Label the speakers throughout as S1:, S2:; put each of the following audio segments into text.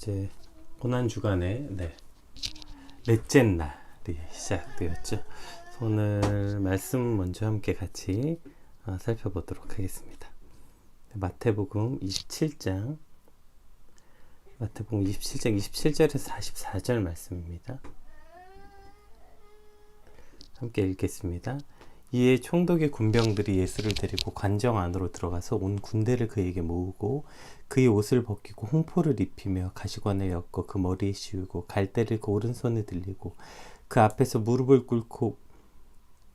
S1: 이제 고난주간의 넷째 날이 시작되었죠. 오늘 말씀 먼저 함께 같이 살펴보도록 하겠습니다. 마태복음 27장 27절에서 44절 말씀입니다. 함께 읽겠습니다. 이에 총독의 군병들이 예수를 데리고 관정 안으로 들어가서 온 군대를 그에게 모으고 그의 옷을 벗기고 홍포를 입히며 가시관을 엮어 그 머리에 씌우고 갈대를 그 오른손에 들리고 그 앞에서 무릎을 꿇고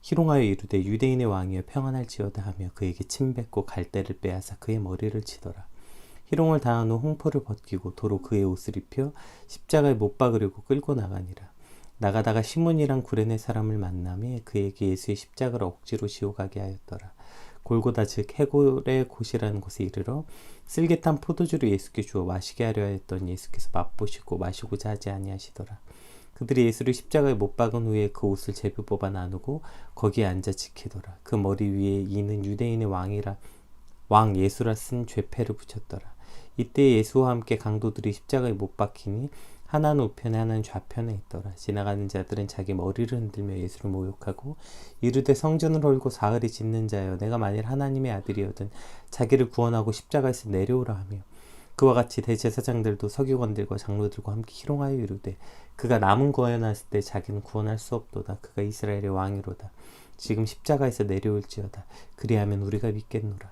S1: 희롱하여 이르되 유대인의 왕이여 평안할지어다 하며 그에게 침뱉고 갈대를 빼앗아 그의 머리를 치더라. 희롱을 당한 후 홍포를 벗기고 도로 그의 옷을 입혀 십자가에 못 박으려고 끌고 나가니라. 나가다가 시몬이란 구레네 사람을 만나며 그에게 예수의 십자가를 억지로 지어가게 하였더라. 골고다 즉 해골의 곳이라는 곳에 이르러 쓸개탄 포도주를 예수께 주어 마시게 하려 했더니 예수께서 맛보시고 마시고자 하지 아니하시더라. 그들이 예수를 십자가에 못 박은 후에 그 옷을 제비 뽑아 나누고 거기에 앉아 지키더라. 그 머리 위에 이는 유대인의 왕 예수라 쓴 죄패를 붙였더라. 이때 예수와 함께 강도들이 십자가에 못 박히니 하나는 우편에 하나는 좌편에 있더라. 지나가는 자들은 자기 머리를 흔들며 예수를 모욕하고 이르되 성전을 헐고 사흘이 짓는 자여 내가 만일 하나님의 아들이거든 자기를 구원하고 십자가에서 내려오라 하며 그와 같이 대제사장들도 서기관들과 장로들과 함께 희롱하여 이르되 그가 남은 구원하였을 때 자기는 구원할 수 없도다. 그가 이스라엘의 왕이로다. 지금 십자가에서 내려올지어다. 그리하면 우리가 믿겠노라.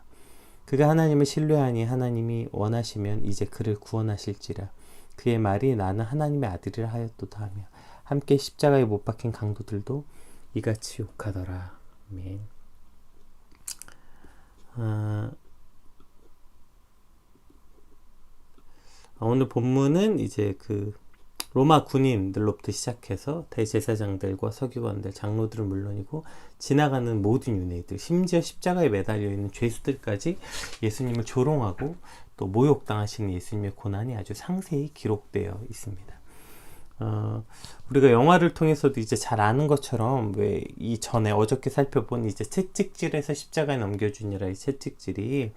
S1: 그가 하나님을 신뢰하니 하나님이 원하시면 이제 그를 구원하실지라. 그의 말이 나는 하나님의 아들이라 하였도다 하며 함께 십자가에 못 박힌 강도들도 이같이 욕하더라. 아멘. 오늘 본문은 이제 그 로마 군인들로부터 시작해서 대제사장들과 서기관들, 장로들은 물론이고 지나가는 모든 유대인들, 심지어 십자가에 매달려 있는 죄수들까지 예수님을 조롱하고 또 모욕당하시는 예수님의 고난이 아주 상세히 기록되어 있습니다. 우리가 영화를 통해서도 이제 잘 아는 것처럼 왜 이전에 어저께 살펴본 이제 채찍질에서 십자가에 넘겨주니라 이 채찍질이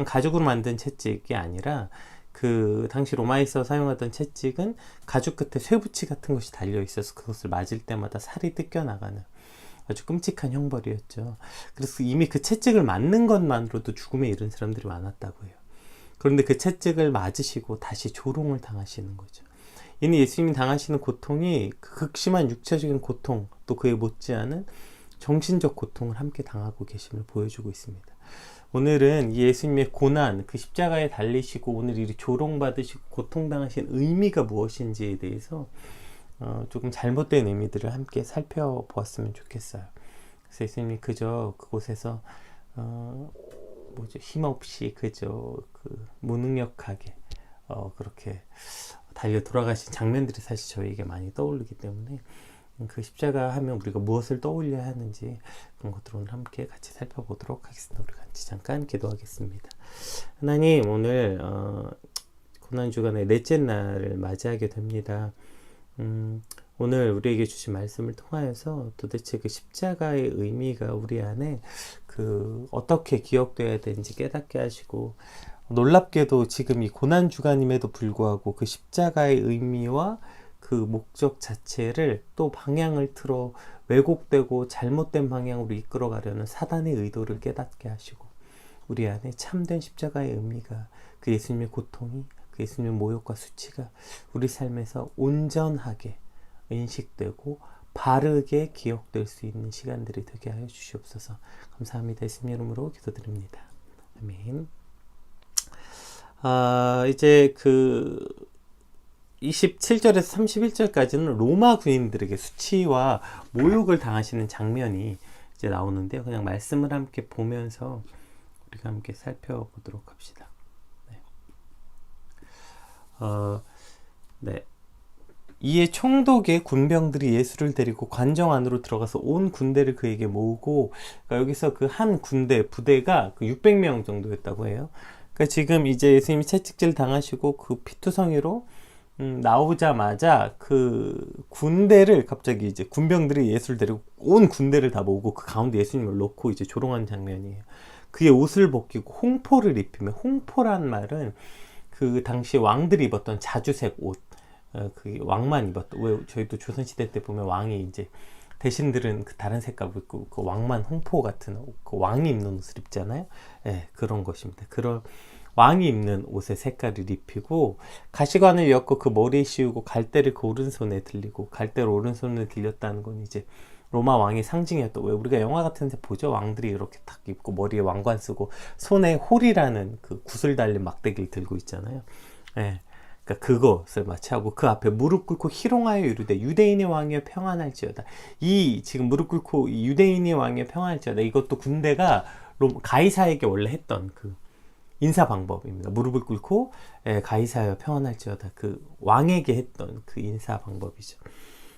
S1: 가죽으로 만든 채찍이 아니라 그 당시 로마에서 사용하던 채찍은 가죽 끝에 쇠붙이 같은 것이 달려 있어서 그것을 맞을 때마다 살이 뜯겨나가는 아주 끔찍한 형벌이었죠. 그래서 이미 그 채찍을 맞는 것만으로도 죽음에 이른 사람들이 많았다고 해요. 그런데 그 채찍을 맞으시고 다시 조롱을 당하시는 거죠. 이는 예수님이 당하시는 고통이 그 극심한 육체적인 고통 또 그에 못지않은 정신적 고통을 함께 당하고 계심을 보여주고 있습니다. 오늘은 예수님의 고난, 그 십자가에 달리시고 오늘 이 조롱받으시고 고통당하신 의미가 무엇인지에 대해서 조금 잘못된 의미들을 함께 살펴보았으면 좋겠어요. 그래서 예수님이 그저 그곳에서 힘없이 그저 무능력하게 그렇게 달려 돌아가신 장면들이 사실 저희에게 많이 떠오르기 때문에 그 십자가 하면 우리가 무엇을 떠올려야 하는지 그런 것들을 오늘 함께 같이 살펴보도록 하겠습니다. 우리 같이 잠깐 기도하겠습니다. 하나님, 오늘 고난주간의 넷째 날을 맞이하게 됩니다. 오늘 우리에게 주신 말씀을 통하여서 도대체 그 십자가의 의미가 우리 안에 어떻게 기억되어야 되는지 깨닫게 하시고, 놀랍게도 지금 이 고난주간임에도 불구하고 그 십자가의 의미와 그 목적 자체를 또 방향을 틀어 왜곡되고 잘못된 방향으로 이끌어가려는 사단의 의도를 깨닫게 하시고 우리 안에 참된 십자가의 의미가 그 예수님의 고통이 그 예수님의 모욕과 수치가 우리 삶에서 온전하게 인식되고 바르게 기억될 수 있는 시간들이 되게 하여 주시옵소서. 감사합니다. 예수님 이름으로 기도드립니다. 아멘. 이제 27절에서 31절까지는 로마 군인들에게 수치와 모욕을 당하시는 장면이 이제 나오는데요. 그냥 말씀을 함께 보면서 우리가 함께 살펴보도록 합시다. 이에 총독의 군병들이 예수를 데리고 관정 안으로 들어가서 온 군대를 그에게 모으고, 그러니까 여기서 그 한 부대가 600명 정도였다고 해요. 그러니까 지금 이제 예수님이 채찍질 당하시고 그 피투성이로 나오자마자 그 군대를 갑자기 이제 군병들이 예수를 데리고 온 군대를 다 모으고 그 가운데 예수님을 놓고 이제 조롱하는 장면이에요. 그의 옷을 벗기고 홍포를 입히며, 홍포란 말은 그 당시 왕들이 입었던 자주색 옷, 그 왕만 입었던, 왜 저희도 조선시대 때 보면 왕이 이제 대신들은 그 다른 색깔 입고 그 왕만 홍포 같은 그 왕이 입는 옷을 입잖아요. 예, 그런 것입니다. 그런 왕이 입는 옷의 색깔을 입히고 가시관을 엮고 그 머리에 씌우고 갈대를 그 오른손에 들리고, 갈대를 오른손에 들렸다는 건 이제 로마 왕의 상징이었던, 왜 우리가 영화 같은 데 보죠? 왕들이 이렇게 탁 입고 머리에 왕관 쓰고 손에 홀이라는 그 구슬 달린 막대기를 들고 있잖아요. 예. 그러니까 그것을 마치하고 그 앞에 무릎 꿇고 희롱하여 이르되 유대인의 왕이여 평안할지어다. 이 지금 무릎 꿇고 유대인의 왕이여 평안할지어다. 이것도 군대가 가이사에게 원래 했던 그 인사 방법입니다. 무릎을 꿇고 가이사여 평안할지어다. 그 왕에게 했던 그 인사 방법이죠.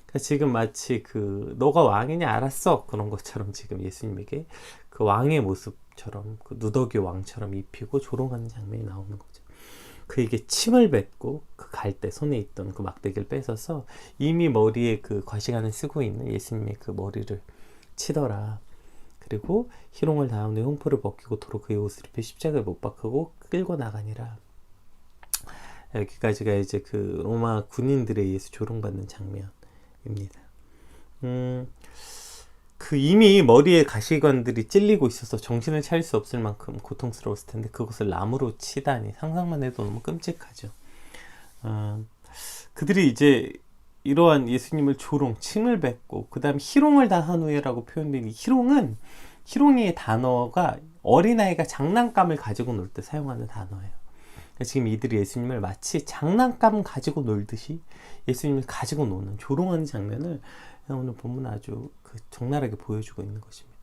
S1: 그러니까 지금 마치 그 너가 왕이냐 알았어 그런 것처럼 지금 예수님에게 그 왕의 모습처럼 그 누더기 왕처럼 입히고 조롱하는 장면이 나오는 거죠. 그에게 침을 뱉고 그 갈대 손에 있던 그 막대기를 뺏어서 이미 머리에 그 과시관을 쓰고 있는 예수님의 그 머리를 치더라. 그리고 희롱을 다한 후에 홍포를 벗기고 도로 그의 옷을 입혀 십자가에 못 박히고 끌고 나가니라. 여기까지가 이제 그 로마 군인들에 의해서 조롱받는 장면입니다. 그 이미 머리에 가시관들이 찔리고 있어서 정신을 차릴 수 없을 만큼 고통스러웠을 텐데 그것을 나무로 치다니 상상만 해도 너무 끔찍하죠. 그들이 이제 이러한 예수님을 조롱, 침을 뱉고 그 다음 희롱을 당한 후에라고 표현된 이 희롱의 단어가 어린아이가 장난감을 가지고 놀 때 사용하는 단어예요. 그러니까 지금 이들이 예수님을 마치 장난감 가지고 놀듯이 예수님을 가지고 노는, 조롱하는 장면을 오늘 본문 아주 적나라하게 보여주고 있는 것입니다.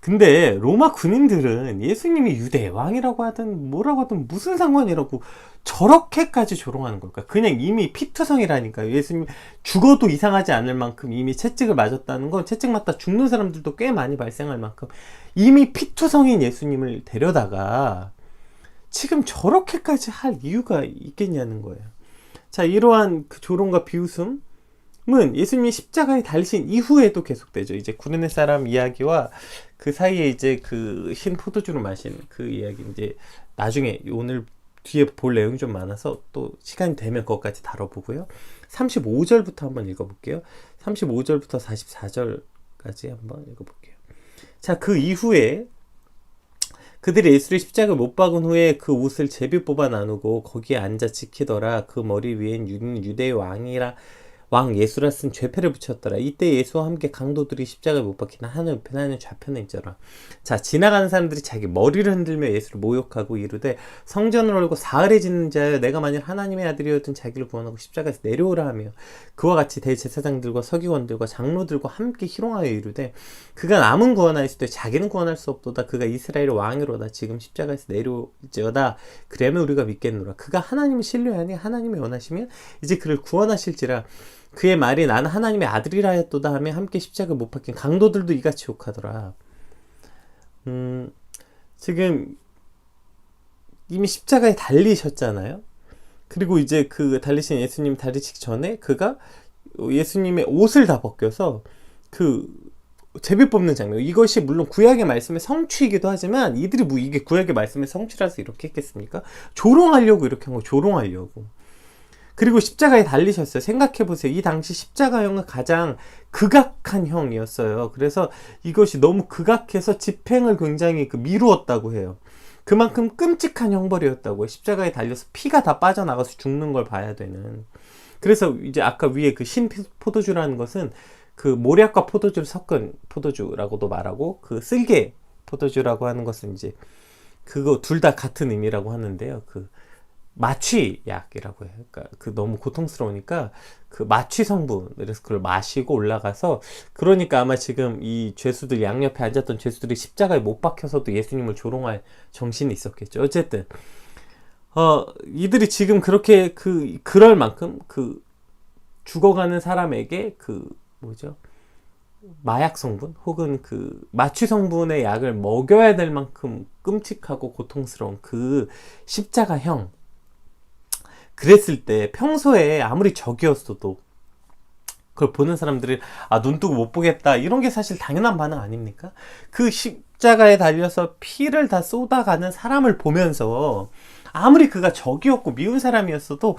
S1: 근데 로마 군인들은 예수님이 유대 왕이라고 하든 뭐라고 하든 무슨 상관이라고 저렇게까지 조롱하는 걸까? 그냥 이미 피투성이라니까요. 예수님 죽어도 이상하지 않을 만큼 이미 채찍을 맞았다는 건, 채찍 맞다 죽는 사람들도 꽤 많이 발생할 만큼 이미 피투성인 예수님을 데려다가 지금 저렇게까지 할 이유가 있겠냐는 거예요. 자, 이러한 그 조롱과 비웃음 은 예수님이 십자가에 달리신 이후에도 계속되죠. 이제 구레네 사람 이야기와 그 사이에 이제 그 흰 포도주를 마신 그 이야기, 이제 나중에 오늘 뒤에 볼 내용이 좀 많아서 또 시간이 되면 그것까지 다뤄보고요. 35절부터 한번 읽어볼게요. 35절부터 44절까지 한번 읽어볼게요. 자, 그 이후에 그들이 예수를 십자가에 못 박은 후에 그 옷을 제비 뽑아 나누고 거기에 앉아 지키더라. 그 머리 위엔 유대의 왕 예수라 쓴 죄패를 붙였더라. 이때 예수와 함께 강도들이 십자가에 못 박히나 하늘 옆에 하늘 좌편에 있더라. 자, 지나가는 사람들이 자기 머리를 흔들며 예수를 모욕하고 이르되 성전을 헐고 사흘에 짓는 자여 내가 만일 하나님의 아들이었던 자기를 구원하고 십자가에서 내려오라 하며 그와 같이 대제사장들과 서기관들과 장로들과 함께 희롱하여 이르되 그가 남은 구원하였을 때 자기는 구원할 수 없도다. 그가 이스라엘의 왕이로다. 지금 십자가에서 내려올지어다. 그러면 우리가 믿겠노라. 그가 하나님을 신뢰하니 하나님이 원하시면 이제 그를 구원하실지라. 그의 말이 나는 하나님의 아들이라 하였도다 하며 함께 십자가에 못 박힌 강도들도 이같이 욕하더라. 지금 이미 십자가에 달리셨잖아요. 그리고 이제 그 달리신 예수님 달리시기 전에 그가 예수님의 옷을 다 벗겨서 그 제비 뽑는 장면, 이것이 물론 구약의 말씀의 성취이기도 하지만 이들이 뭐 이게 구약의 말씀의 성취라서 이렇게 했겠습니까? 조롱하려고 이렇게 한 거, 조롱하려고. 그리고 십자가에 달리셨어요. 생각해보세요. 이 당시 십자가형은 가장 극악한 형이었어요. 그래서 이것이 너무 극악해서 집행을 굉장히 미루었다고 해요. 그만큼 끔찍한 형벌이었다고 해요. 십자가에 달려서 피가 다 빠져나가서 죽는 걸 봐야 되는. 그래서 이제 아까 위에 그 신 포도주라는 것은 그 모략과 포도주를 섞은 포도주라고도 말하고, 그 쓸개 포도주라고 하는 것은 이제 그거 둘 다 같은 의미라고 하는데요. 그 마취약이라고 해요. 그러니까 그 너무 고통스러우니까 그 마취 성분, 그래서 그걸 마시고 올라가서, 그러니까 아마 지금 이 죄수들 양옆에 앉았던 죄수들이 십자가에 못 박혀서도 예수님을 조롱할 정신이 있었겠죠. 어쨌든 이들이 지금 그렇게 그럴 만큼 그 죽어가는 사람에게 그 뭐죠? 마약 성분 혹은 그 마취 성분의 약을 먹여야 될 만큼 끔찍하고 고통스러운 그 십자가형, 그랬을 때 평소에 아무리 적이었어도 그걸 보는 사람들이 눈 뜨고 못 보겠다, 이런 게 사실 당연한 반응 아닙니까? 그 십자가에 달려서 피를 다 쏟아가는 사람을 보면서 아무리 그가 적이었고 미운 사람이었어도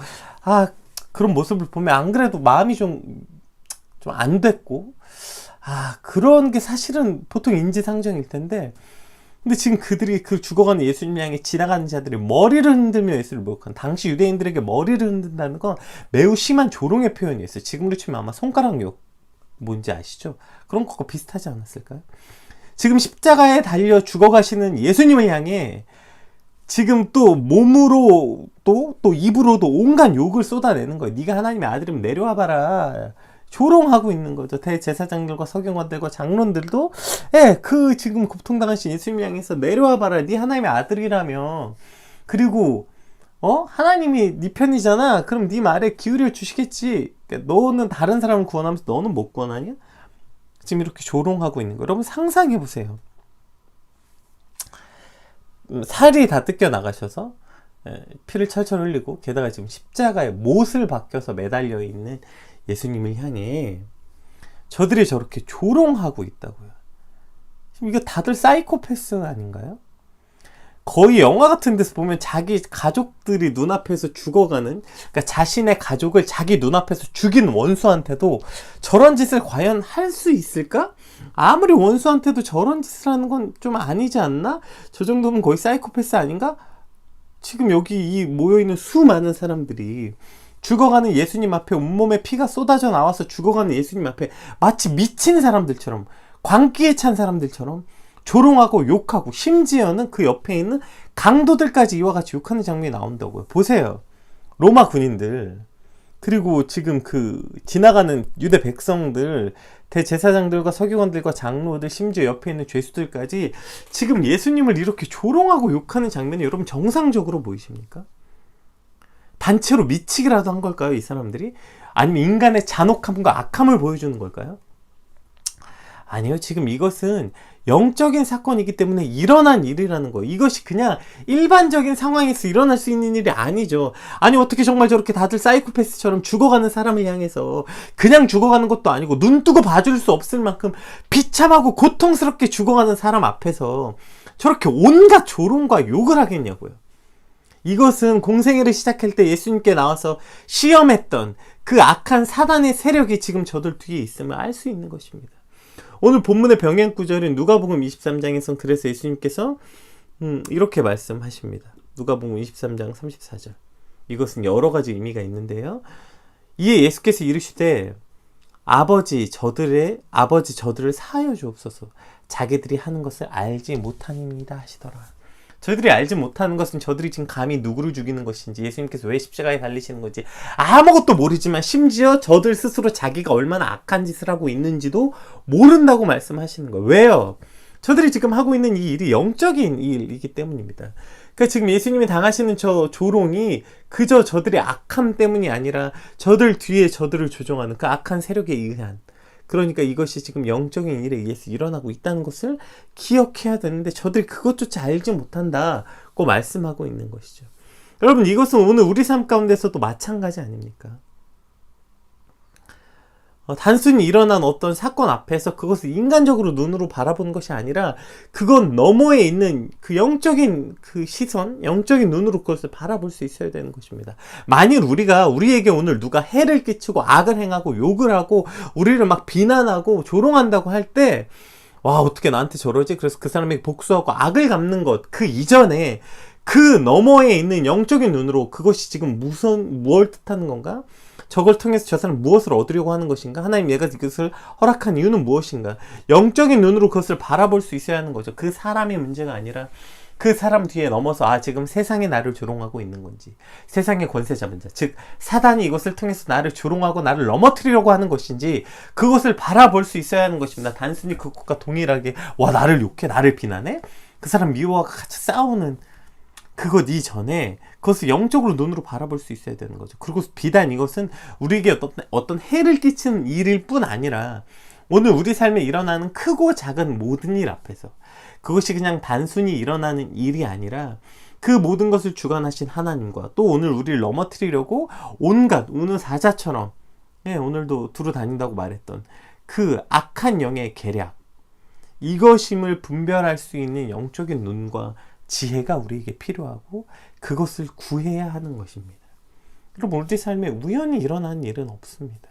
S1: 그런 모습을 보면 안 그래도 마음이 좀 안 됐고, 그런 게 사실은 보통 인지상정일 텐데, 근데 지금 그들이 그 죽어가는 예수님 향해 지나가는 자들이 머리를 흔들며 예수를 모욕한, 당시 유대인들에게 머리를 흔든다는 건 매우 심한 조롱의 표현이었어요. 지금으로 치면 아마 손가락 욕, 뭔지 아시죠? 그런 것과 비슷하지 않았을까요? 지금 십자가에 달려 죽어가시는 예수님을 향해 지금 또 몸으로 또 입으로도 온갖 욕을 쏟아내는 거예요. 네가 하나님의 아들이면 내려와 봐라. 조롱하고 있는 거죠. 대제사장들과 서경관들과 장론들도 그 지금 고통당하신 예수님 향해서 내려와 봐라. 네 하나님의 아들이라며. 그리고 하나님이 네 편이잖아. 그럼 네 말에 기울여 주시겠지. 그러니까 너는 다른 사람을 구원하면서 너는 못 구원하냐? 지금 이렇게 조롱하고 있는 거예요. 여러분 상상해 보세요. 살이 다 뜯겨 나가셔서 피를 철철 흘리고, 게다가 지금 십자가에 못을 박혀서 매달려 있는 예수님을 향해 저들이 저렇게 조롱하고 있다고요. 지금 이거 다들 사이코패스 아닌가요? 거의 영화 같은 데서 보면 자기 가족들이 눈앞에서 죽어가는, 그러니까 자신의 가족을 자기 눈앞에서 죽인 원수한테도 저런 짓을 과연 할 수 있을까? 아무리 원수한테도 저런 짓을 하는 건 좀 아니지 않나? 저 정도면 거의 사이코패스 아닌가? 지금 여기 이 모여있는 수많은 사람들이 죽어가는 예수님 앞에 온몸에 피가 쏟아져 나와서 죽어가는 예수님 앞에 마치 미친 사람들처럼, 광기에 찬 사람들처럼 조롱하고 욕하고, 심지어는 그 옆에 있는 강도들까지 이와 같이 욕하는 장면이 나온다고요. 보세요. 로마 군인들, 그리고 지금 그 지나가는 유대 백성들, 대제사장들과 서기관들과 장로들, 심지어 옆에 있는 죄수들까지 지금 예수님을 이렇게 조롱하고 욕하는 장면이 여러분 정상적으로 보이십니까? 단체로 미치기라도 한 걸까요, 이 사람들이? 아니면 인간의 잔혹함과 악함을 보여주는 걸까요? 아니요. 지금 이것은 영적인 사건이기 때문에 일어난 일이라는 거예요. 이것이 그냥 일반적인 상황에서 일어날 수 있는 일이 아니죠. 아니 어떻게 정말 저렇게 다들 사이코패스처럼 죽어가는 사람을 향해서, 그냥 죽어가는 것도 아니고 눈 뜨고 봐줄 수 없을 만큼 비참하고 고통스럽게 죽어가는 사람 앞에서 저렇게 온갖 조롱과 욕을 하겠냐고요. 이것은 공생애를 시작할 때 예수님께 나와서 시험했던 그 악한 사단의 세력이 지금 저들 뒤에 있음을 알 수 있는 것입니다. 오늘 본문의 병행 구절인 누가복음 23장에선 그래서 예수님께서 이렇게 말씀하십니다. 누가복음 23장 34절. 이것은 여러 가지 의미가 있는데요. 이에 예수께서 이르시되 아버지 저들을 사하여 주옵소서. 자기들이 하는 것을 알지 못함이니이다 하시더라. 저희들이 알지 못하는 것은 저들이 지금 감히 누구를 죽이는 것인지, 예수님께서 왜 십자가에 달리시는 건지 아무것도 모르지만, 심지어 저들 스스로 자기가 얼마나 악한 짓을 하고 있는지도 모른다고 말씀하시는 거예요. 왜요? 저들이 지금 하고 있는 이 일이 영적인 일이기 때문입니다. 그러니까 지금 예수님이 당하시는 저 조롱이 그저 저들의 악함 때문이 아니라 저들 뒤에 저들을 조종하는 그 악한 세력에 의한, 그러니까 이것이 지금 영적인 일에 의해서 일어나고 있다는 것을 기억해야 되는데 저들이 그것조차 알지 못한다고 말씀하고 있는 것이죠. 여러분, 이것은 오늘 우리 삶 가운데서도 마찬가지 아닙니까? 단순히 일어난 어떤 사건 앞에서 그것을 인간적으로 눈으로 바라보는 것이 아니라 그건 너머에 있는 그 영적인 그 시선, 영적인 눈으로 그것을 바라볼 수 있어야 되는 것입니다. 만일 우리에게 오늘 누가 해를 끼치고 악을 행하고 욕을 하고 우리를 막 비난하고 조롱한다고 할 때, 와, 어떻게 나한테 저러지? 그래서 그 사람에게 복수하고 악을 갚는 것, 그 이전에 그 너머에 있는 영적인 눈으로 그것이 지금 무엇을 뜻하는 건가? 저걸 통해서 저 사람 무엇을 얻으려고 하는 것인가? 하나님 얘가 이것을 허락한 이유는 무엇인가? 영적인 눈으로 그것을 바라볼 수 있어야 하는 거죠. 그 사람의 문제가 아니라 그 사람 뒤에 넘어서 지금 세상이 나를 조롱하고 있는 건지, 세상의 권세 잡은 자, 즉 사단이 이것을 통해서 나를 조롱하고 나를 넘어뜨리려고 하는 것인지 그것을 바라볼 수 있어야 하는 것입니다. 단순히 그것과 동일하게 나를 욕해, 나를 비난해? 그 사람 미워하고 같이 싸우는 그것 이전에 그것을 영적으로 눈으로 바라볼 수 있어야 되는 거죠. 그리고 비단 이것은 우리에게 어떤 해를 끼치는 일일 뿐 아니라 오늘 우리 삶에 일어나는 크고 작은 모든 일 앞에서, 그것이 그냥 단순히 일어나는 일이 아니라 그 모든 것을 주관하신 하나님과 또 오늘 우리를 넘어뜨리려고 온갖 우는 사자처럼 오늘도 두루 다닌다고 말했던 그 악한 영의 계략, 이것임을 분별할 수 있는 영적인 눈과 지혜가 우리에게 필요하고 그것을 구해야 하는 것입니다. 그럼 우리 삶에 우연히 일어나는 일은 없습니다.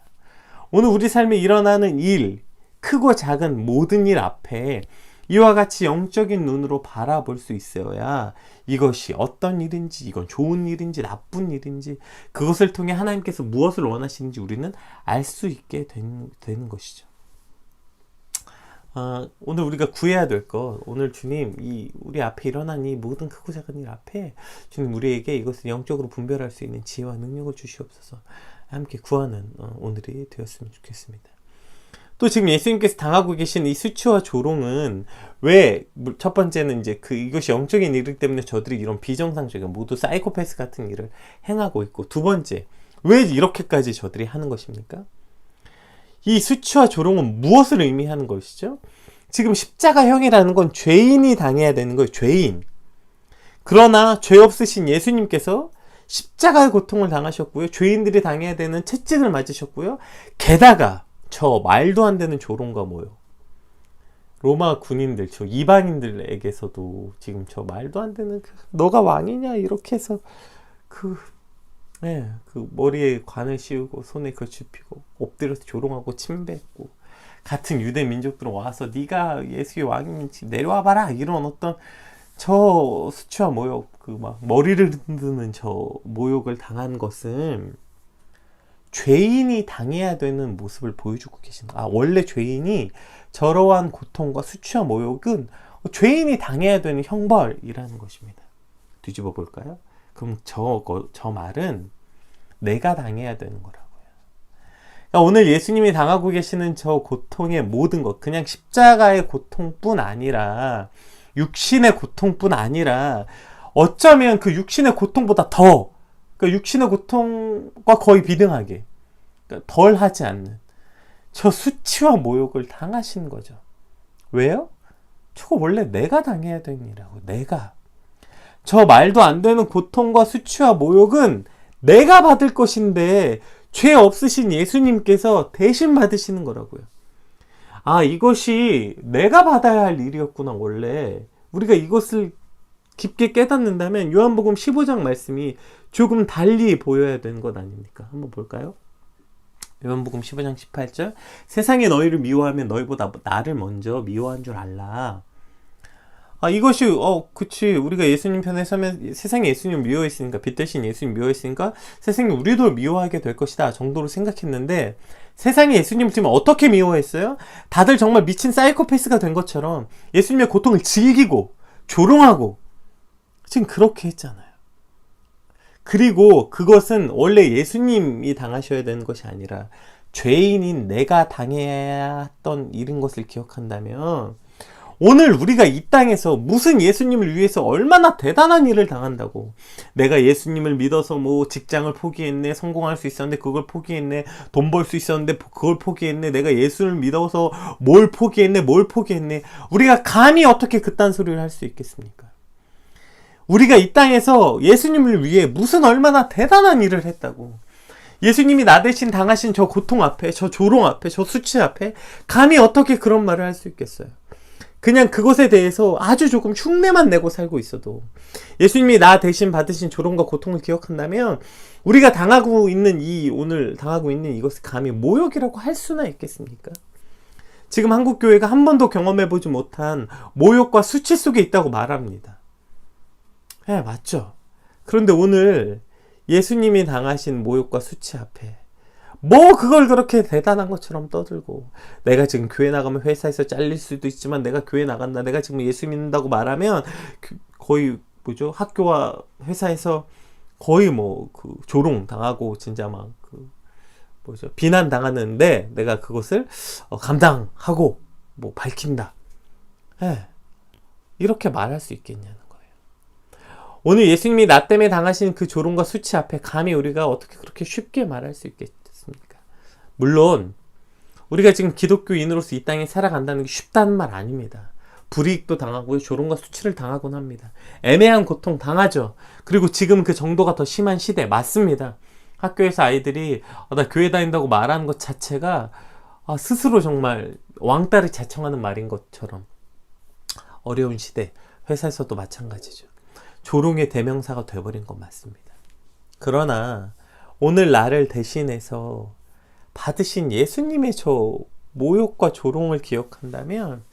S1: 오늘 우리 삶에 일어나는 일, 크고 작은 모든 일 앞에 이와 같이 영적인 눈으로 바라볼 수 있어야 이것이 어떤 일인지, 이건 좋은 일인지 나쁜 일인지, 그것을 통해 하나님께서 무엇을 원하시는지 우리는 알 수 있게 되는 것이죠. 오늘 우리가 구해야 될 것, 오늘 주님, 우리 앞에 일어난 이 모든 크고 작은 일 앞에 주님 우리에게 이것을 영적으로 분별할 수 있는 지혜와 능력을 주시옵소서. 함께 구하는 오늘이 되었으면 좋겠습니다. 또 지금 예수님께서 당하고 계신 이 수치와 조롱은 왜, 첫 번째는 이제 이것이 영적인 일이기 때문에 저들이 이런 비정상적인 모두 사이코패스 같은 일을 행하고 있고, 두 번째, 왜 이렇게까지 저들이 하는 것입니까? 이 수치와 조롱은 무엇을 의미하는 것이죠? 지금 십자가형이라는 건 죄인이 당해야 되는 거예요. 죄인. 그러나 죄 없으신 예수님께서 십자가의 고통을 당하셨고요. 죄인들이 당해야 되는 채찍을 맞으셨고요. 게다가 저 말도 안 되는 조롱과 모욕. 로마 군인들, 저 이방인들에게서도 지금 저 말도 안 되는 너가 왕이냐 이렇게 해서 그 머리에 관을 씌우고 손에 그걸 쥐피고 엎드려서 조롱하고 침뱉고, 같은 유대 민족들은 와서 네가 예수의 왕인지 내려와봐라 이런 어떤 저 수치와 모욕, 막 머리를 흔드는 저 모욕을 당한 것은 죄인이 당해야 되는 모습을 보여주고 계신다. 원래 죄인이 저러한 고통과 수치와 모욕은 죄인이 당해야 되는 형벌이라는 것입니다. 뒤집어 볼까요? 그럼 저 말은 내가 당해야 되는 거라고요. 그러니까 오늘 예수님이 당하고 계시는 저 고통의 모든 것, 그냥 십자가의 고통뿐 아니라 육신의 고통뿐 아니라 어쩌면 그 육신의 고통보다 더, 그러니까 육신의 고통과 거의 비등하게, 그러니까 덜 하지 않는 저 수치와 모욕을 당하신 거죠. 왜요? 저거 원래 내가 당해야 되는 일이라고. 내가. 저 말도 안 되는 고통과 수치와 모욕은 내가 받을 것인데 죄 없으신 예수님께서 대신 받으시는 거라고요. 이것이 내가 받아야 할 일이었구나. 원래 우리가 이것을 깊게 깨닫는다면 요한복음 15장 말씀이 조금 달리 보여야 되는 것 아닙니까? 한번 볼까요? 요한복음 15장 18절, 세상이 너희를 미워하면 너희보다 나를 먼저 미워한 줄 알라. 이것이 그치, 우리가 예수님 편에 서면 세상이 예수님을 미워했으니까, 빛 대신 예수님 미워했으니까 세상이 우리도 미워하게 될 것이다 정도로 생각했는데, 세상이 예수님을 지금 어떻게 미워했어요? 다들 정말 미친 사이코패스가 된 것처럼 예수님의 고통을 즐기고 조롱하고 지금 그렇게 했잖아요. 그리고 그것은 원래 예수님이 당하셔야 되는 것이 아니라 죄인인 내가 당해야 했던 일인 것을 기억한다면, 오늘 우리가 이 땅에서 무슨 예수님을 위해서 얼마나 대단한 일을 당한다고, 내가 예수님을 믿어서 뭐 직장을 포기했네, 성공할 수 있었는데 그걸 포기했네, 돈 벌 수 있었는데 그걸 포기했네, 내가 예수를 믿어서 뭘 포기했네, 우리가 감히 어떻게 그딴 소리를 할 수 있겠습니까? 우리가 이 땅에서 예수님을 위해 무슨 얼마나 대단한 일을 했다고, 예수님이 나 대신 당하신 저 고통 앞에, 저 조롱 앞에, 저 수치 앞에 감히 어떻게 그런 말을 할 수 있겠어요? 그냥 그것에 대해서 아주 조금 흉내만 내고 살고 있어도, 예수님이 나 대신 받으신 조롱과 고통을 기억한다면 우리가 오늘 당하고 있는 이것을 감히 모욕이라고 할 수나 있겠습니까? 지금 한국교회가 한 번도 경험해보지 못한 모욕과 수치 속에 있다고 말합니다. 맞죠? 그런데 오늘 예수님이 당하신 모욕과 수치 앞에 그걸 그렇게 대단한 것처럼 떠들고, 내가 지금 교회 나가면 회사에서 잘릴 수도 있지만 내가 교회 나간다, 내가 지금 예수 믿는다고 말하면 거의 학교와 회사에서 거의 조롱 당하고 진짜 비난 당하는데 내가 그것을 감당하고 밝힌다. 이렇게 말할 수 있겠냐는 거예요. 오늘 예수님이 나 때문에 당하신 그 조롱과 수치 앞에 감히 우리가 어떻게 그렇게 쉽게 말할 수 있겠습니까? 물론 우리가 지금 기독교인으로서 이 땅에 살아간다는 게 쉽다는 말 아닙니다. 불이익도 당하고요, 조롱과 수치를 당하곤 합니다. 애매한 고통 당하죠. 그리고 지금 그 정도가 더 심한 시대 맞습니다. 학교에서 아이들이 나 교회 다닌다고 말하는 것 자체가 스스로 정말 왕따를 자청하는 말인 것처럼 어려운 시대, 회사에서도 마찬가지죠. 조롱의 대명사가 되어버린 건 맞습니다. 그러나 오늘 나를 대신해서 받으신 예수님의 저 모욕과 조롱을 기억한다면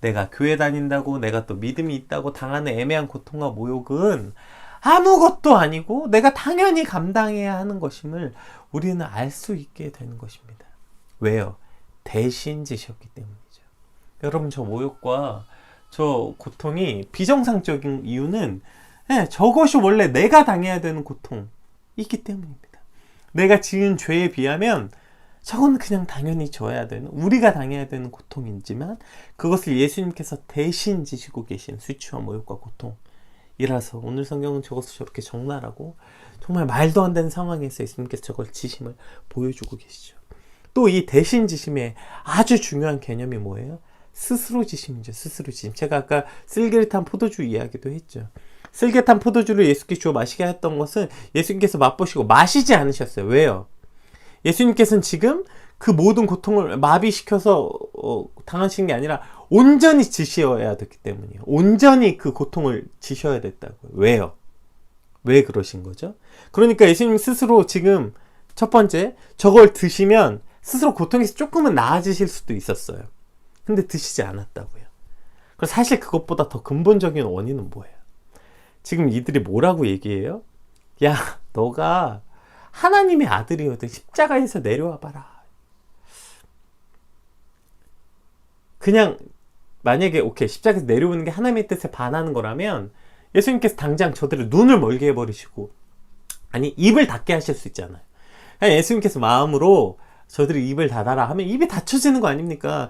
S1: 내가 교회 다닌다고 내가 또 믿음이 있다고 당하는 애매한 고통과 모욕은 아무것도 아니고 내가 당연히 감당해야 하는 것임을 우리는 알 수 있게 되는 것입니다. 왜요? 대신 지셨기 때문이죠. 여러분, 저 모욕과 저 고통이 비정상적인 이유는 저것이 원래 내가 당해야 되는 고통이기 때문입니다. 내가 지은 죄에 비하면 저건 그냥 당연히 져야 되는, 우리가 당해야 되는 고통이지만 그것을 예수님께서 대신 지시고 계신 수치와 모욕과 고통이라서 오늘 성경은 저것을 저렇게 적나라하고 정말 말도 안 되는 상황에서 예수님께서 저걸 지심을 보여주고 계시죠. 또 이 대신 지심의 아주 중요한 개념이 뭐예요? 스스로 지심이죠. 스스로 지심. 제가 아까 쓸개를 탄 포도주 이야기도 했죠. 쓸개 탄 포도주를 예수께서 주어 마시게 했던 것은 예수님께서 맛보시고 마시지 않으셨어요. 왜요? 예수님께서는 지금 그 모든 고통을 마비시켜서 당하신 게 아니라 온전히 지셔야 됐기 때문이에요. 온전히 그 고통을 지셔야 됐다고요. 왜요? 왜 그러신 거죠? 그러니까 예수님 스스로 지금 첫 번째, 저걸 드시면 스스로 고통에서 조금은 나아지실 수도 있었어요. 근데 드시지 않았다고요. 그래서 사실 그것보다 더 근본적인 원인은 뭐예요? 지금 이들이 뭐라고 얘기해요? 야, 너가 하나님의 아들이거든. 십자가에서 내려와 봐라. 그냥 만약에 오케이, 십자가에서 내려오는 게 하나님의 뜻에 반하는 거라면 예수님께서 당장 저들을 눈을 멀게 해버리시고, 아니 입을 닫게 하실 수 있잖아요. 그냥 예수님께서 마음으로 저들이 입을 닫아라 하면 입이 닫혀지는 거 아닙니까?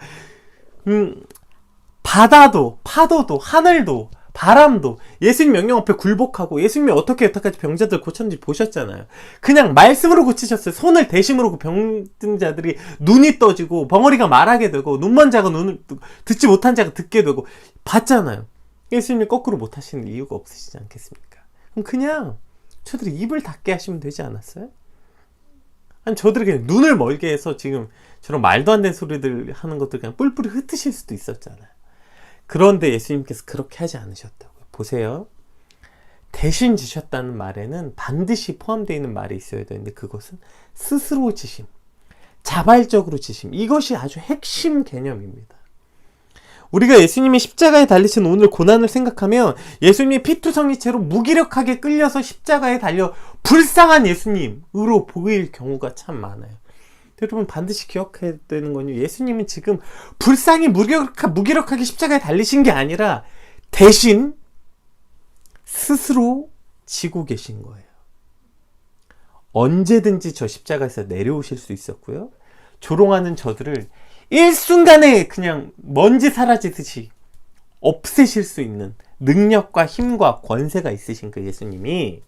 S1: 바다도, 파도도, 하늘도, 바람도 예수님 명령 앞에 굴복하고, 예수님이 어떻게 여태까지 병자들 고쳤는지 보셨잖아요. 그냥 말씀으로 고치셨어요. 손을 대심으로 그 병든 자들이 눈이 떠지고 벙어리가 말하게 되고 눈먼 자가 눈을, 듣지 못한 자가 듣게 되고 봤잖아요. 예수님이 거꾸로 못하시는 이유가 없으시지 않겠습니까? 그럼 그냥 저들이 입을 닫게 하시면 되지 않았어요? 아니, 저들이 그냥 눈을 멀게 해서 지금 저런 말도 안 되는 소리들 하는 것들 그냥 뿔뿔이 흩으실 수도 있었잖아요. 그런데 예수님께서 그렇게 하지 않으셨다고요. 보세요. 대신 지셨다는 말에는 반드시 포함되어 있는 말이 있어야 되는데 그것은 스스로 지심, 자발적으로 지심, 이것이 아주 핵심 개념입니다. 우리가 예수님이 십자가에 달리신 오늘 고난을 생각하면 예수님이 피투성이채로 무기력하게 끌려서 십자가에 달려 불쌍한 예수님으로 보일 경우가 참 많아요. 여러분, 반드시 기억해야 되는 건요, 예수님은 지금 불쌍히 무기력하게 십자가에 달리신 게 아니라 대신 스스로 지고 계신 거예요. 언제든지 저 십자가에서 내려오실 수 있었고요, 조롱하는 저들을 일순간에 그냥 먼지 사라지듯이 없애실 수 있는 능력과 힘과 권세가 있으신 그 예수님이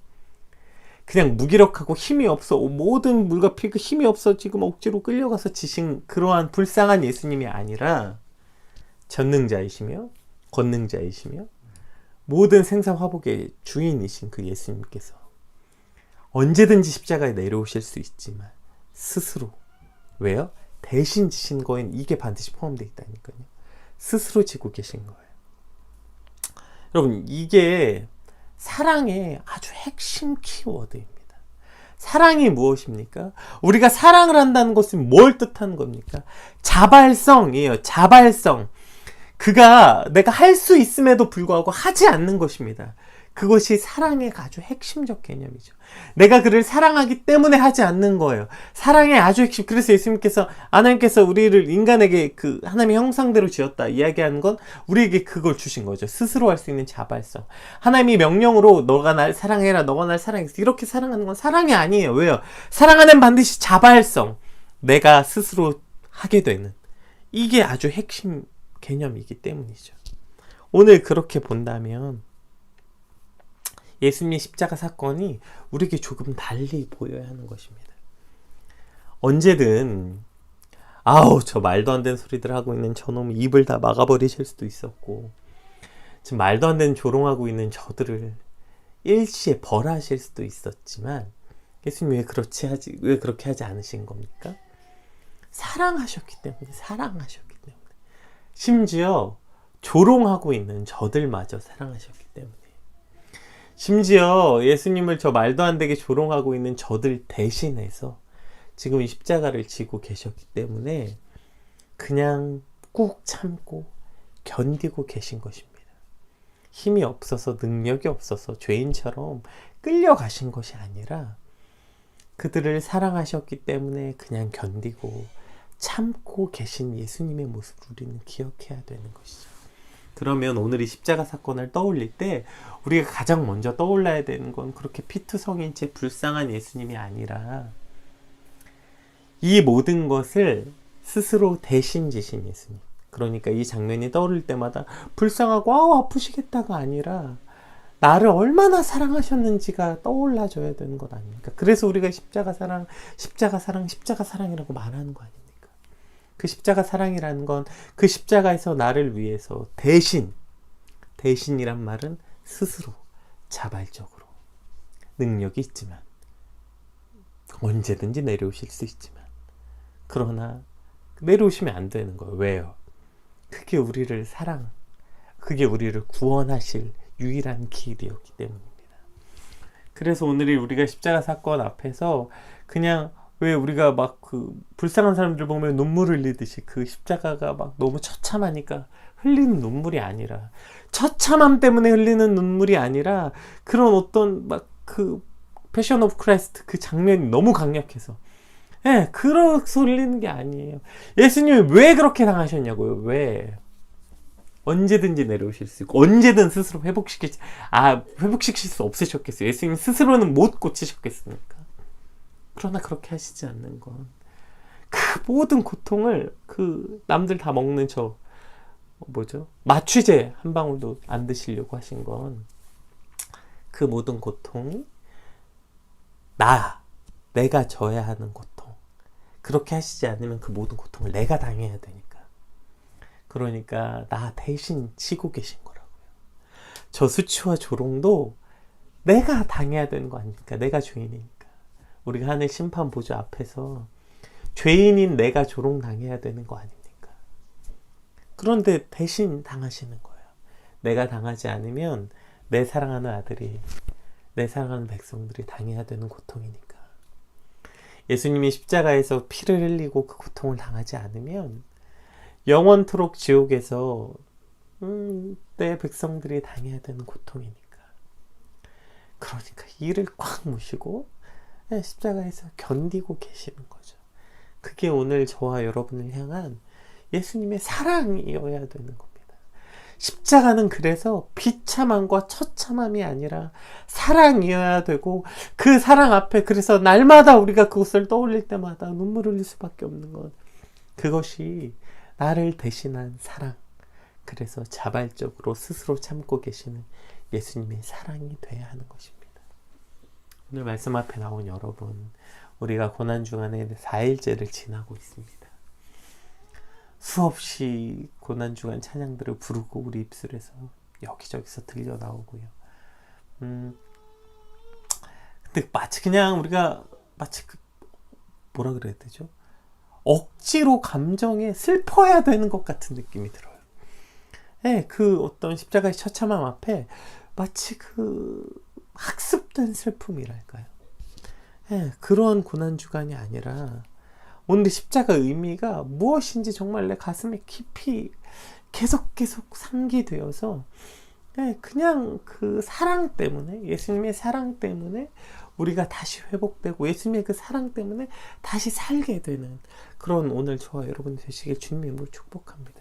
S1: 그냥 무기력하고 힘이 없어, 모든 물과 피가 힘이 없어 지금 억지로 끌려가서 지신 그러한 불쌍한 예수님이 아니라 전능자이시며 권능자이시며 모든 생사화복의 주인이신 그 예수님께서 언제든지 십자가에 내려오실 수 있지만 스스로, 왜요? 대신 지신 거엔 이게 반드시 포함되어 있다니까요. 스스로 지고 계신 거예요. 여러분, 이게 사랑의 아주 핵심 키워드입니다. 사랑이 무엇입니까? 우리가 사랑을 한다는 것은 뭘 뜻하는 겁니까? 자발성이에요. 자발성. 그가 내가 할 수 있음에도 불구하고 하지 않는 것입니다. 그것이 사랑의 아주 핵심적 개념이죠. 내가 그를 사랑하기 때문에 하지 않는 거예요. 사랑의 아주 핵심. 그래서 예수님께서, 하나님께서 우리를 인간에게 그 하나님의 형상대로 지었다 이야기하는 건 우리에게 그걸 주신 거죠. 스스로 할 수 있는 자발성. 하나님이 명령으로 너가 날 사랑해라, 너가 날 사랑해, 이렇게 사랑하는 건 사랑이 아니에요. 왜요? 사랑하는 반드시 자발성. 내가 스스로 하게 되는, 이게 아주 핵심 개념이기 때문이죠. 오늘 그렇게 본다면 예수님의 십자가 사건이 우리에게 조금 달리 보여야 하는 것입니다. 언제든 저 말도 안 되는 소리들 하고 있는 저놈 입을 다 막아버리실 수도 있었고, 지금 말도 안 되는 조롱하고 있는 저들을 일시에 벌하실 수도 있었지만 예수님이 왜 그렇게 하지 않으신 겁니까? 사랑하셨기 때문에, 사랑하셨기 때문에. 심지어 조롱하고 있는 저들마저 사랑하셨기 때문에. 심지어 예수님을 저 말도 안 되게 조롱하고 있는 저들 대신해서 지금 이 십자가를 지고 계셨기 때문에 그냥 꾹 참고 견디고 계신 것입니다. 힘이 없어서, 능력이 없어서 죄인처럼 끌려가신 것이 아니라 그들을 사랑하셨기 때문에 그냥 견디고 참고 계신 예수님의 모습을 우리는 기억해야 되는 것이죠. 그러면 오늘 이 십자가 사건을 떠올릴 때 우리가 가장 먼저 떠올라야 되는 건 그렇게 피투성인 채 불쌍한 예수님이 아니라 이 모든 것을 스스로 대신 지신 예수님. 그러니까 이 장면이 떠오를 때마다 불쌍하고 아프시겠다가 아니라 나를 얼마나 사랑하셨는지가 떠올라줘야 되는 것 아닙니까? 그래서 우리가 십자가 사랑, 십자가 사랑, 십자가 사랑이라고 말하는 거 아닙니까? 그 십자가 사랑이라는 건 그 십자가에서 나를 위해서 대신이란 말은 스스로 자발적으로 능력이 있지만 언제든지 내려오실 수 있지만 그러나 내려오시면 안 되는 거예요. 왜요? 그게 우리를 구원하실 유일한 길이었기 때문입니다. 그래서 오늘 우리가 십자가 사건 앞에서 그냥 왜 우리가 막 그 불쌍한 사람들 보면 눈물 흘리듯이 그 십자가가 막 너무 처참하니까 흘리는 눈물이 아니라 처참함 때문에 흘리는 눈물이 아니라 그런 어떤 막 그 패션 오브 크라이스트 그 장면이 너무 강력해서 그러서 흘리는 게 아니에요. 예수님이 왜 그렇게 당하셨냐고요. 왜? 언제든지 내려오실 수 있고 언제든 스스로 회복시킬 수 없으셨겠어요. 예수님 스스로는 못 고치셨겠습니까? 그러나 그렇게 하시지 않는 건 그 모든 고통을 그 남들 다 먹는 마취제 한 방울도 안 드시려고 하신 건 그 모든 고통이 내가 져야 하는 고통. 그렇게 하시지 않으면 그 모든 고통을 내가 당해야 되니까. 그러니까 나 대신 치고 계신 거라고요. 저 수치와 조롱도 내가 당해야 되는 거 아닙니까? 내가 죄인이니까. 우리가 하는 심판 보좌 앞에서 죄인인 내가 조롱당해야 되는 거 아닙니까? 그런데 대신 당하시는 거예요. 내가 당하지 않으면 내 사랑하는 아들이, 내 사랑하는 백성들이 당해야 되는 고통이니까. 예수님이 십자가에서 피를 흘리고 그 고통을 당하지 않으면 영원토록 지옥에서 내 백성들이 당해야 되는 고통이니까. 그러니까 이를 꽉 무시고 십자가에서 견디고 계시는 거죠. 그게 오늘 저와 여러분을 향한 예수님의 사랑이어야 되는 겁니다. 십자가는 그래서 비참함과 처참함이 아니라 사랑이어야 되고 그 사랑 앞에 그래서 날마다 우리가 그것을 떠올릴 때마다 눈물을 흘릴 수밖에 없는 것. 그것이 나를 대신한 사랑. 그래서 자발적으로 스스로 참고 계시는 예수님의 사랑이 돼야 하는 것입니다. 오늘 말씀 앞에 나온 여러분, 우리가 고난주간에 4일째를 지나고 있습니다. 수없이 고난주간 찬양들을 부르고 우리 입술에서 여기저기서 들려 나오고요. 근데 마치 그냥 우리가 뭐라 그래야 되죠? 억지로 감정에 슬퍼야 되는 것 같은 느낌이 들어요. 그 어떤 십자가의 처참함 앞에 마치 그 학습된 슬픔이랄까요? 그런 고난주간이 아니라 오늘 십자가 의미가 무엇인지 정말 내 가슴에 깊이 계속 상기되어서 그냥 그 사랑 때문에, 예수님의 사랑 때문에 우리가 다시 회복되고 예수님의 그 사랑 때문에 다시 살게 되는 그런 오늘 저와 여러분 되시길 주님의 이름으로 축복합니다.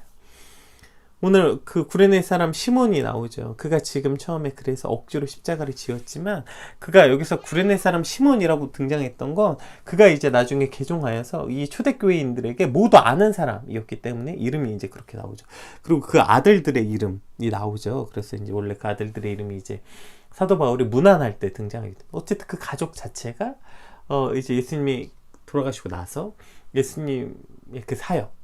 S1: 오늘 그 구레네 사람 시몬이 나오죠. 그가 지금 처음에 그래서 억지로 십자가를 지었지만 그가 여기서 구레네 사람 시몬이라고 등장했던 건 그가 이제 나중에 개종하여서 이 초대교회인들에게 모두 아는 사람이었기 때문에 이름이 이제 그렇게 나오죠. 그리고 그 아들들의 이름이 나오죠. 그래서 이제 원래 그 아들들의 이름이 이제 사도 바울이 문안할 때 등장하기 때문에 어쨌든 그 가족 자체가 이제 예수님이 돌아가시고 나서 예수님의 그 사역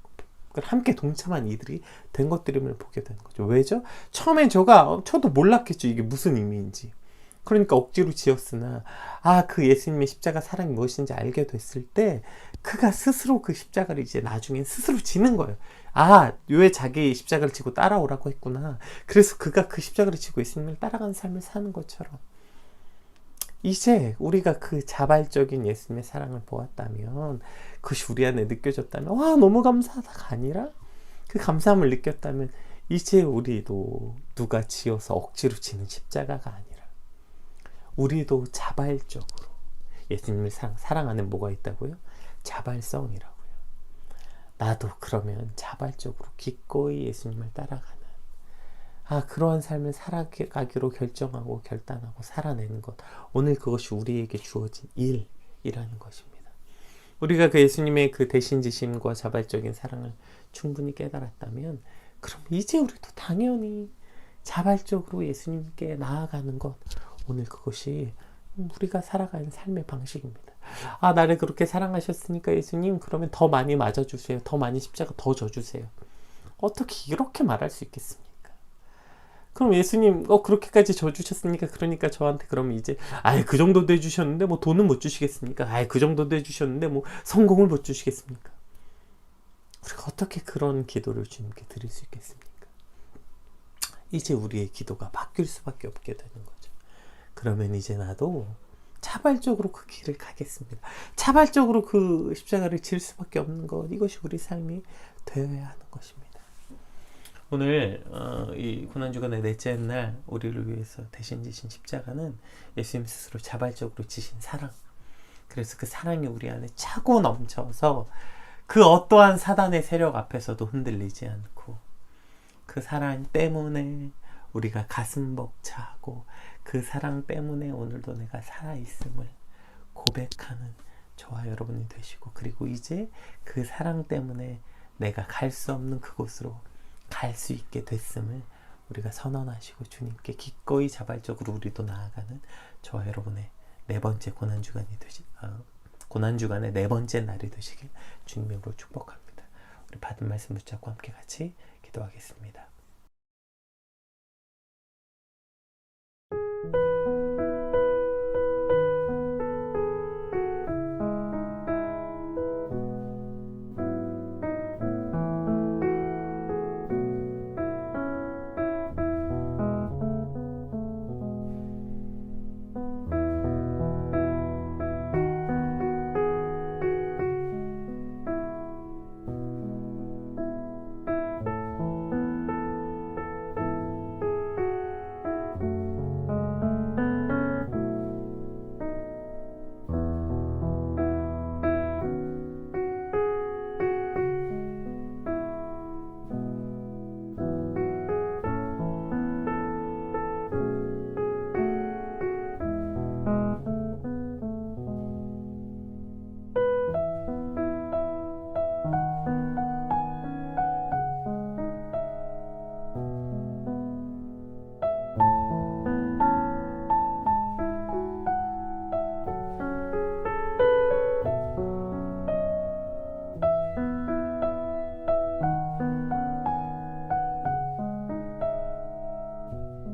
S1: 함께 동참한 이들이 된 것들임을 보게 되는 거죠. 왜죠? 처음엔 저도 몰랐겠죠. 이게 무슨 의미인지. 그러니까 억지로 지었으나 그 예수님의 십자가 사랑이 무엇인지 알게 됐을 때 그가 스스로 그 십자가를 이제 나중에 스스로 지는 거예요. 왜 자기 십자가를 지고 따라오라고 했구나. 그래서 그가 그 십자가를 지고 예수님을 따라가는 삶을 사는 것처럼 이제 우리가 그 자발적인 예수님의 사랑을 보았다면, 그것이 우리 안에 느껴졌다면, 와, 너무 감사하다가 아니라, 그 감사함을 느꼈다면, 이제 우리도 누가 지어서 억지로 지는 십자가가 아니라, 우리도 자발적으로 예수님을 사랑하는 뭐가 있다고요? 자발성이라고요. 나도 그러면 자발적으로 기꺼이 예수님을 따라가는, 그러한 삶을 살아가기로 결정하고 결단하고 살아내는 것, 오늘 그것이 우리에게 주어진 일이라는 것입니다. 우리가 그 예수님의 그 대신지심과 자발적인 사랑을 충분히 깨달았다면, 그럼 이제 우리도 당연히 자발적으로 예수님께 나아가는 것, 오늘 그것이 우리가 살아가는 삶의 방식입니다. 나를 그렇게 사랑하셨으니까 예수님, 그러면 더 많이 맞아주세요. 더 많이 십자가 더 져주세요. 어떻게 이렇게 말할 수 있겠습니까? 그럼 예수님, 그렇게까지 져주셨으니까, 그러니까 저한테 그러면 이제, 그 정도도 해주셨는데, 뭐 돈은 못 주시겠습니까? 그 정도도 해주셨는데, 뭐 성공을 못 주시겠습니까? 우리가 어떻게 그런 기도를 주님께 드릴 수 있겠습니까? 이제 우리의 기도가 바뀔 수밖에 없게 되는 거죠. 그러면 이제 나도 자발적으로 그 길을 가겠습니다. 자발적으로 그 십자가를 질 수밖에 없는 것, 이것이 우리 삶이 되어야 하는 것입니다. 오늘 이 고난주간의 넷째 날 우리를 위해서 대신 지신 십자가는 예수님 스스로 자발적으로 지신 사랑, 그래서 그 사랑이 우리 안에 차고 넘쳐서 그 어떠한 사단의 세력 앞에서도 흔들리지 않고, 그 사랑 때문에 우리가 가슴 벅차고, 그 사랑 때문에 오늘도 내가 살아있음을 고백하는 저와 여러분이 되시고, 그리고 이제 그 사랑 때문에 내가 갈 수 없는 그곳으로 갈 수 있게 됐음을 우리가 선언하시고, 주님께 기꺼이 자발적으로 우리도 나아가는 저와 여러분의 네 번째 고난주간의 네 번째 날이 되시길 주님의 이름으로 축복합니다. 우리 받은 말씀 붙잡고 함께 같이 기도하겠습니다.